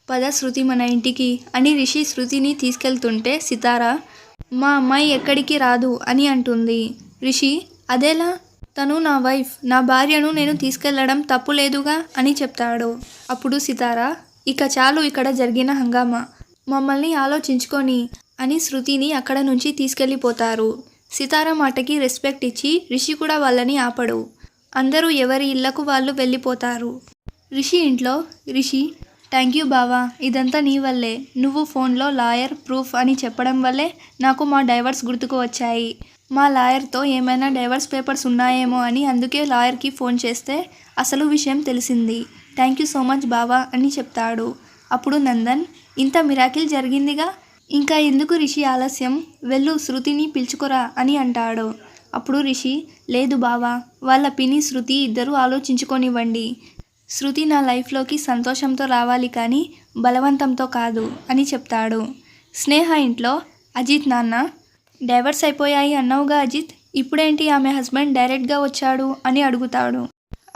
పద శృతి మన ఇంటికి అని రిషి శృతిని తీసుకెళ్తుంటే సితార మా అమ్మాయి ఎక్కడికి రాదు అని అంటుంది. రిషి అదేలా, తను నా వైఫ్, నా భార్యను నేను తీసుకెళ్లడం తప్పు లేదుగా అని చెప్తాడు. అప్పుడు సితార ఇక చాలు ఇక్కడ జరిగిన హంగామా, మమ్మల్ని ఆలోచించుకొని అని శృతిని అక్కడ నుంచి తీసుకెళ్ళిపోతారు. సితార మాటకి రెస్పెక్ట్ ఇచ్చి రిషి కూడా వాళ్ళని ఆపడు. అందరూ ఎవరి ఇళ్లకు వాళ్ళు వెళ్ళిపోతారు. రిషి ఇంట్లో రిషి థ్యాంక్ యూ బావా, ఇదంతా నీ వల్లే. నువ్వు ఫోన్లో లాయర్ ప్రూఫ్ అని చెప్పడం వల్లే నాకు మా డైవర్స్ గుర్తుకు వచ్చాయి. మా లాయర్తో ఏమైనా డైవర్స్ పేపర్స్ ఉన్నాయేమో అని అందుకే లాయర్కి ఫోన్ చేస్తే అసలు విషయం తెలిసింది. థ్యాంక్ యూ సో మచ్ బావా అని చెప్తాడు. అప్పుడు నందన్ ఇంత మిరాకిల్ జరిగిందిగా, ఇంకా ఎందుకు రిషి ఆలస్యం, వెళ్ళు శృతిని పిలుచుకురా అని అంటాడు. అప్పుడు రిషి లేదు బావా, వాళ్ళ పిన్ని శృతి ఇద్దరూ ఆలోచించుకోనివ్వండి. శృతి నా లైఫ్లోకి సంతోషంతో రావాలి కానీ బలవంతంతో కాదు అని చెప్తాడు. స్నేహ ఇంట్లో అజిత్ నాన్న డైవర్స్ అయిపోయాయి అన్నావుగా అజిత్, ఇప్పుడేంటి ఆమె హస్బెండ్ డైరెక్ట్గా వచ్చాడు అని అడుగుతాడు.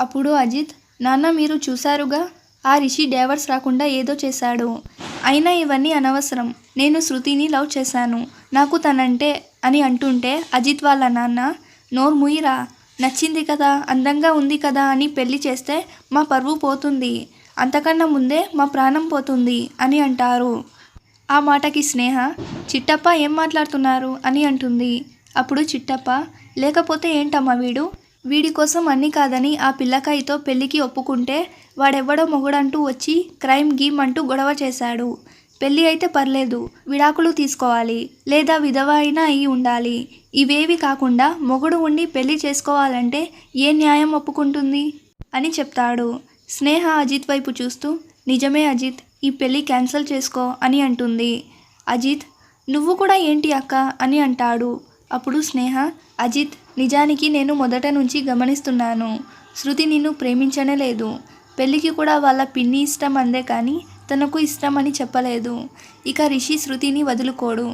అప్పుడు అజిత్ నాన్న మీరు చూశారుగా, ఆ రిషి డైవర్స్ రాకుండా ఏదో చేశాడు. అయినా ఇవన్నీ అనవసరం, నేను శృతిని లవ్ చేశాను, నాకు తనంటే అని అంటుంటే అజిత్ వాళ్ళ నాన్న నోరు ముయిరా, నచ్చింది కదా, అందంగా ఉంది కదా అని పెళ్లి చేస్తే మా పరువు పోతుంది, అంతకన్నా ముందే మా ప్రాణం పోతుంది అని అంటారు. ఆ మాటకి స్నేహ చిట్టప్ప ఏం మాట్లాడుతున్నారు అని అంటుంది. అప్పుడు చిట్టప్ప లేకపోతే ఏంటమ్మా వీడి కోసం అన్నీ కాదని ఆ పిల్లకాయతో పెళ్ళికి ఒప్పుకుంటే వాడెవ్వడో మొగుడంటూ వచ్చి క్రైమ్ గీమ్ అంటూ గొడవ చేశాడు. పెళ్ళి అయితే పర్లేదు, విడాకులు తీసుకోవాలి లేదా విధవ అయినా అయి ఉండాలి. ఇవేవి కాకుండా మొగుడు ఉండి పెళ్లి చేసుకోవాలంటే ఏ న్యాయం ఒప్పుకుంటుంది అని చెప్తాడు. స్నేహ అజిత్ వైపు చూస్తూ నిజమే అజిత్, ఈ పెళ్ళి క్యాన్సిల్ చేసుకో అని అంటుంది. అజిత్ నువ్వు కూడా ఏంటి అక్క అని అంటాడు. అప్పుడు స్నేహ అజిత్ నిజానికి నేను మొదట నుంచి గమనిస్తున్నాను, శృతి నిన్ను ప్రేమించనే లేదు. పెళ్ళికి కూడా వాళ్ళ పిన్ని ఇష్టం అందే కానీ తనకు ఇష్టం అని చెప్పలేదు. ఇక రిషి శృతిని వదులుకోడు.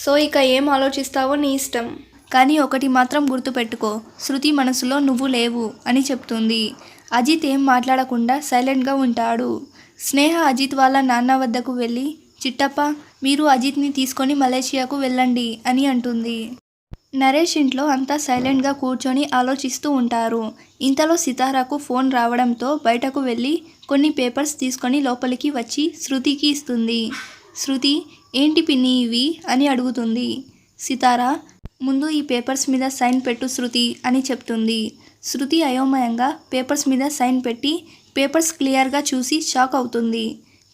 సో ఇక ఏం ఆలోచిస్తావో నీ ఇష్టం, కానీ ఒకటి మాత్రం గుర్తుపెట్టుకో, శృతి మనసులో నువ్వు లేవు అని చెప్తుంది. అజిత్ ఏం మాట్లాడకుండా సైలెంట్గా ఉంటాడు. స్నేహ అజిత్ వాళ్ళ నాన్న వద్దకు వెళ్ళి చిట్టప్ప మీరు అజిత్ని తీసుకొని మలేషియాకు వెళ్ళండి అని అంటుంది. నరేష్ ఇంట్లో అంతా సైలెంట్గా కూర్చొని ఆలోచిస్తూ ఉంటారు. ఇంతలో సితారాకు ఫోన్ రావడంతో బయటకు వెళ్ళి కొన్ని పేపర్స్ తీసుకొని లోపలికి వచ్చి శృతికి ఇస్తుంది. శృతి ఏంటి పిన్ని ఇవి అని అడుగుతుంది. సితారా ముందు ఈ పేపర్స్ మీద సైన్ పెట్టు శృతి అని చెప్తుంది. శృతి అయోమయంగా పేపర్స్ మీద సైన్ పెట్టి పేపర్స్ క్లియర్గా చూసి షాక్ అవుతుంది.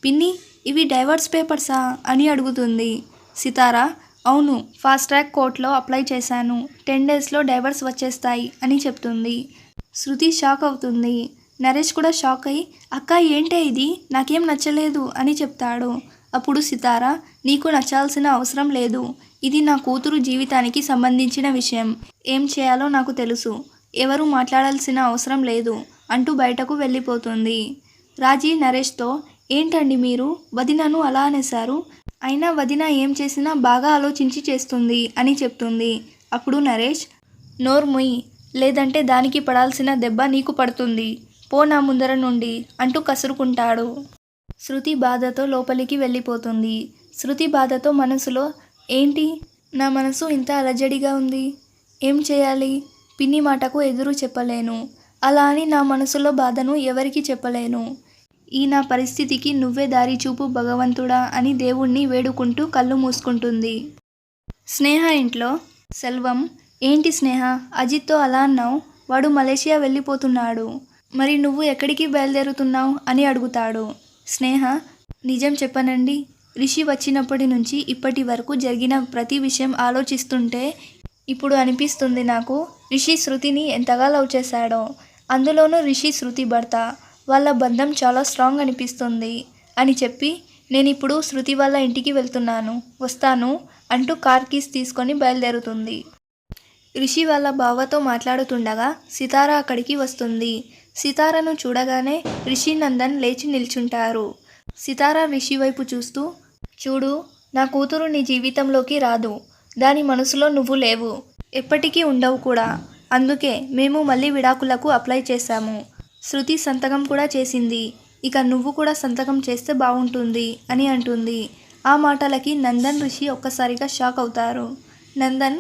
పిన్ని ఇవి డైవర్స్ పేపర్సా అని అడుగుతుంది. సితారా అవును, ఫాస్ట్ ట్రాక్ కోర్టులో అప్లై చేశాను, 10 డేస్లో డైవర్స్ వచ్చేస్తాయి అని చెప్తుంది. శృతి షాక్ అవుతుంది. నరేష్ కూడా షాక్ అయి అక్క ఏంటే ఇది, నాకేం నచ్చలేదు అని చెప్తాడు. అప్పుడు సితారా నీకు నచ్చాల్సిన అవసరం లేదు, ఇది నా కూతురు జీవితానికి సంబంధించిన విషయం, ఏం చేయాలో నాకు తెలుసు, ఎవరు మాట్లాడాల్సిన అవసరం లేదు అంటూ బయటకు వెళ్ళిపోతుంది. రాజీ నరేష్తో ఏంటండి మీరు వదినను అలా అనేశారు, అయినా వదిన ఏం చేసినా బాగా ఆలోచించి చేస్తుంది అని చెప్తుంది. అప్పుడు నరేష్ నోరు ముయ్, లేదంటే దానికి పడాల్సిన దెబ్బ నీకు పడుతుంది, పో నా ముందర నుండి అంటూ కసురుకుంటాడు. శృతి బాధతో లోపలికి వెళ్ళిపోతుంది. శృతి బాధతో మనసులో ఏంటి నా మనసు ఇంత అలజడిగా ఉంది, ఏం చేయాలి, పిన్ని మాటకు ఎదురు చెప్పలేను, అలా అని నా మనసులో బాధను ఎవరికి చెప్పలేను, ఈ నా పరిస్థితికి నువ్వే దారి చూపు భగవంతుడా అని దేవుణ్ణి వేడుకుంటూ కళ్ళు మూసుకుంటుంది. స్నేహ ఇంట్లో సెల్వం ఏంటి స్నేహ అజిత్తో అలా అన్నావు, వాడు మలేషియా వెళ్ళిపోతున్నాడు, మరి నువ్వు ఎక్కడికి బయలుదేరుతున్నావు అని అడుగుతాడు. స్నేహ నిజం చెప్పనండి, రిషి వచ్చినప్పటి నుంచి ఇప్పటి వరకు జరిగిన ప్రతి విషయం ఆలోచిస్తుంటే ఇప్పుడు అనిపిస్తుంది నాకు రిషి శృతిని ఎంతగా లవ్ చేశాడో, అందులోనూ రిషి శృతి భర్త, వాళ్ళ బంధం చాలా స్ట్రాంగ్ అనిపిస్తుంది అని చెప్పి నేను ఇప్పుడు శృతి వాళ్ళ ఇంటికి వెళ్తున్నాను, వస్తాను అంటూ కార్ కీస్ తీసుకొని బయలుదేరుతుంది. రిషి వాళ్ళ బావతో మాట్లాడుతుండగా సితారా అక్కడికి వస్తుంది. సితారాను చూడగానే రిషి నందన్ లేచి నిల్చుంటారు. సితారా రిషి వైపు చూస్తూ చూడు, నా కూతురు నీ జీవితంలోకి రాదు, దాని మనసులో నువ్వు లేవు, ఎప్పటికీ ఉండవు కూడా, అందుకే మేము మళ్ళీ విడాకులకు అప్లై చేశాము, శృతి సంతకం కూడా చేసింది, ఇక నువ్వు కూడా సంతకం చేస్తే బాగుంటుంది అని అంటుంది. ఆ మాటలకి నందన్, రిషి ఒక్కసారిగా షాక్ అవుతారు. నందన్,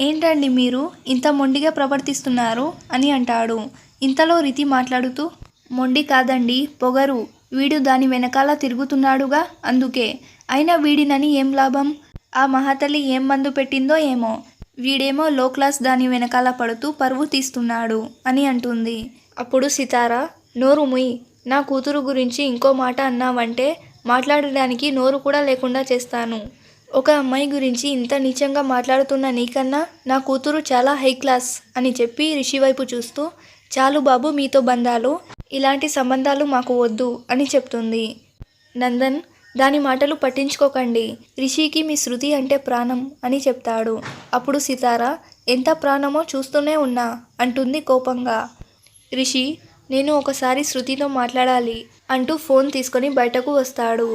ఏంటండి మీరు ఇంత మొండిగా ప్రవర్తిస్తున్నారు అని అంటాడు. ఇంతలో రితి మాట్లాడుతూ, మొండి కాదండి, పొగరు. వీడు దాని వెనకాల తిరుగుతున్నాడుగా, అందుకే. అయినా వీడినని ఏం లాభం? ఆ మహాతల్లి ఏం మందు పెట్టిందో ఏమో. వీడేమో లో క్లాస్ దాని వెనకాల పడుతూ పరువు తీస్తున్నాడు అని అంటుంది. అప్పుడు సితారా, నోరు ముయ్. నా కూతురు గురించి ఇంకో మాట అన్నావంటే మాట్లాడడానికి నోరు కూడా లేకుండా చేస్తాను. ఒక అమ్మాయి గురించి ఇంత నీచంగా మాట్లాడుతున్న నీకన్నా నా కూతురు చాలా హై క్లాస్ అని చెప్పి రిషి వైపు చూస్తూ, చాలు బాబు మీతో బంధాలు, ఇలాంటి సంబంధాలు మాకు వద్దు అని చెప్తుంది. నందన్, దాని మాటలు పట్టించుకోకండి. రిషికి మీ శృతి అంటే ప్రాణం అని చెప్తాడు. అప్పుడు సితారా, ఎంత ప్రాణమో చూస్తూనే ఉన్నా అంటుంది కోపంగా. రిషి, నేను ఒకసారి శృతితో మాట్లాడాలి అంటూ ఫోన్ తీసుకొని బయటకు వస్తాడు.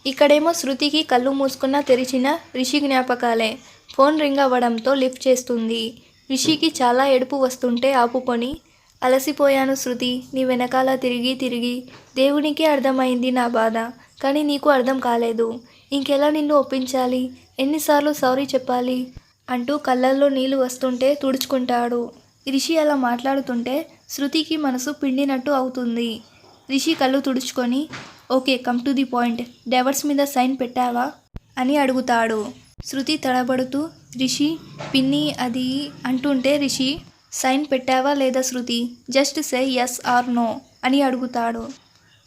ఇక్కడేమో శృతికి కళ్ళు మూసుకున్నా తెరిచిన రిషి జ్ఞాపకాలే. ఫోన్ రింగ్ అవ్వడంతో లిఫ్ట్ చేస్తుంది. రిషికి చాలా ఏడుపు వస్తుంటే ఆపుకొని, అలసిపోయాను శృతి, నీ వెనకాల తిరిగి తిరిగి. దేవునికే అర్థమైంది నా బాధ, కానీ నీకు అర్థం కాలేదు. ఇంకెలా నిన్ను ఒప్పించాలి? ఎన్నిసార్లు సారీ చెప్పాలి అంటూ కళ్ళల్లో నీళ్లు వస్తుంటే తుడుచుకుంటాడు. రిషి అలా మాట్లాడుతుంటే శృతికి మనసు పిండినట్టు అవుతుంది. రిషి కళ్ళు తుడుచుకొని, okay, come to the point, divorce మీద సైన్ పెట్టావా అని అడుగుతాడు. శృతి తడబడుతూ, రిషి, పిన్ని అది అంటుంటే రిషి, సైన్ పెట్టావా లేదా Shruti, just say yes or no అని అడుగుతాడు.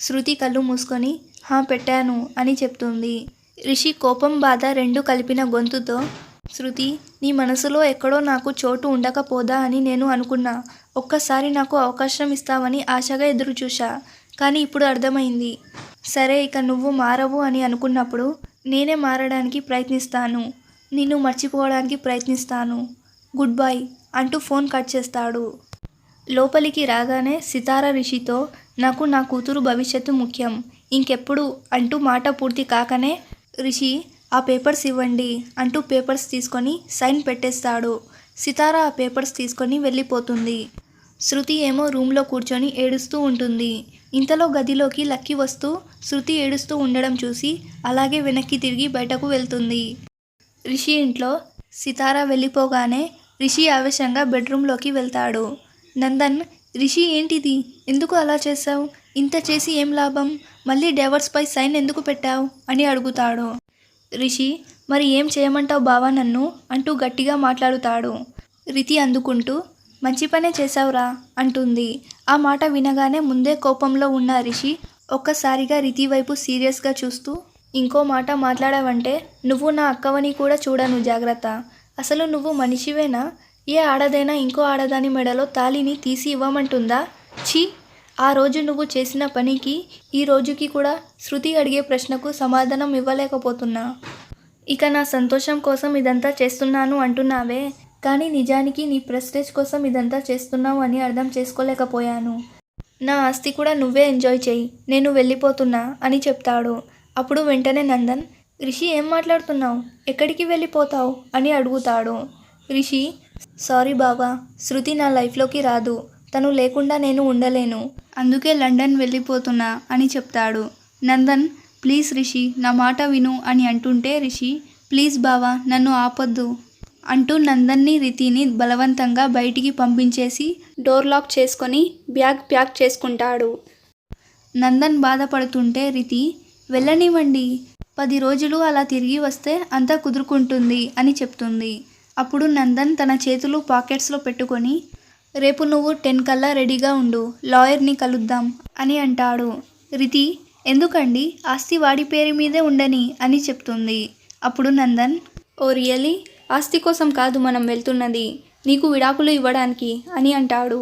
శృతి కళ్ళు మూసుకొని, హా పెట్టాను అని చెప్తుంది. రిషి కోపం బాధ రెండు కలిపిన గొంతుతో, శృతి, నీ మనసులో ఎక్కడో నాకు చోటు ఉండకపోదా అని నేను అనుకున్నా. ఒక్కసారి నాకు అవకాశం ఇస్తావని ఆశగా ఎదురుచూశా, కానీ ఇప్పుడు అర్థమైంది. సరే, ఇక నువ్వు మారవు అని అనుకున్నప్పుడు నేనే మారడానికి ప్రయత్నిస్తాను, నిన్ను మర్చిపోవడానికి ప్రయత్నిస్తాను. గుడ్ బై అంటూ ఫోన్ కట్ చేస్తాడు. లోపలికి రాగానే సితారా రిషితో, నాకు నా కూతురు భవిష్యత్తు ముఖ్యం, ఇంకెప్పుడు అంటూ మాట పూర్తి కాకనే, రిషి, ఆ పేపర్స్ ఇవ్వండి అంటూ పేపర్స్ తీసుకొని సైన్ పెట్టేస్తాడు. సితారా ఆ పేపర్స్ తీసుకొని వెళ్ళిపోతుంది. శృతి ఏమో రూమ్లో కూర్చొని ఏడుస్తూ ఉంటుంది. ఇంతలో గదిలోకి లక్కీ వస్తూ శృతి ఏడుస్తూ ఉండడం చూసి అలాగే వెనక్కి తిరిగి బయటకు వెళ్తుంది. రిషి ఇంట్లో సితారా వెళ్ళిపోగానే రిషి ఆవేశంగా బెడ్రూమ్లోకి వెళ్తాడు. నందన్, రిషి ఏంటిది, ఎందుకు అలా చేశావు, ఇంత చేసి ఏం లాభం, మళ్ళీ డైవర్స్పై సైన్ ఎందుకు పెట్టావు అని అడుగుతాడు. రిషి, మరి ఏం చేయమంటావు బావా నన్ను అంటూ గట్టిగా మాట్లాడుతాడు. రితి అందుకుంటూ, మంచి పనే చేశావురా అంటుంది. ఆ మాట వినగానే ముందే కోపంలో ఉన్న రిషి ఒక్కసారిగా రితి వైపు సీరియస్గా చూస్తూ, ఇంకో మాట మాట్లాడావంటే నువ్వు నా అక్కవని కూడా చూడను, జాగ్రత్త. అసలు నువ్వు మనిషివేనా? ఏ ఆడదైనా ఇంకో ఆడదాని మెడలో తాళిని తీసి ఇవ్వమంటుందా? ఛీ, ఆ రోజు నువ్వు చేసిన పనికి ఈ రోజుకి కూడా శృతి అడిగే ప్రశ్నకు సమాధానం ఇవ్వలేకపోతున్నా. ఇక నా సంతోషం కోసం ఇదంతా చేస్తున్నాను అంటున్నావే, కానీ నిజానికి నీ ప్రెస్టేజ్ కోసం ఇదంతా చేస్తున్నావు అని అర్థం చేసుకోలేకపోయాను. నా ఆస్తి కూడా నువ్వే ఎంజాయ్ చేయి, నేను వెళ్ళిపోతున్నా అని చెప్తాడు. అప్పుడు వెంటనే నందన్, రిషి ఏం మాట్లాడుతున్నావు, ఎక్కడికి వెళ్ళిపోతావు అని అడుగుతాడు. రిషి, సారీ బావా, శృతి నా లైఫ్లోకి రాదు, తను లేకుండా నేను ఉండలేను, అందుకే లండన్ వెళ్ళిపోతున్నా అని చెప్తాడు. నందన్, ప్లీజ్ రిషి, నా మాట విను అని అంటుంటే రిషి, ప్లీజ్ బావా, నన్ను ఆపొద్దు అంటూ నందన్ని రితిని బలవంతంగా బయటికి పంపించేసి డోర్ లాక్ చేసుకొని బ్యాగ్ ప్యాక్ చేసుకుంటాడు. నందన్ బాధపడుతుంటే రితి, వెళ్ళనివ్వండి, 10 రోజులు అలా తిరిగి వస్తే అంతా కుదురుకుంటుంది అని చెప్తుంది. అప్పుడు నందన్ తన చేతులు పాకెట్స్లో పెట్టుకొని, రేపు నువ్వు 10 కల్లా రెడీగా ఉండు, లాయర్ని కలుద్దాం అని అంటాడు. రితి, ఎందుకండి, ఆస్తి వాడి పేరు మీదే ఉండని అని చెప్తుంది. అప్పుడు నందన్, ఓ రియలీ, ఆస్తి కోసం కాదు మనం వెళ్తున్నది, నీకు విడాకులు ఇవ్వడానికి అని అంటాడు.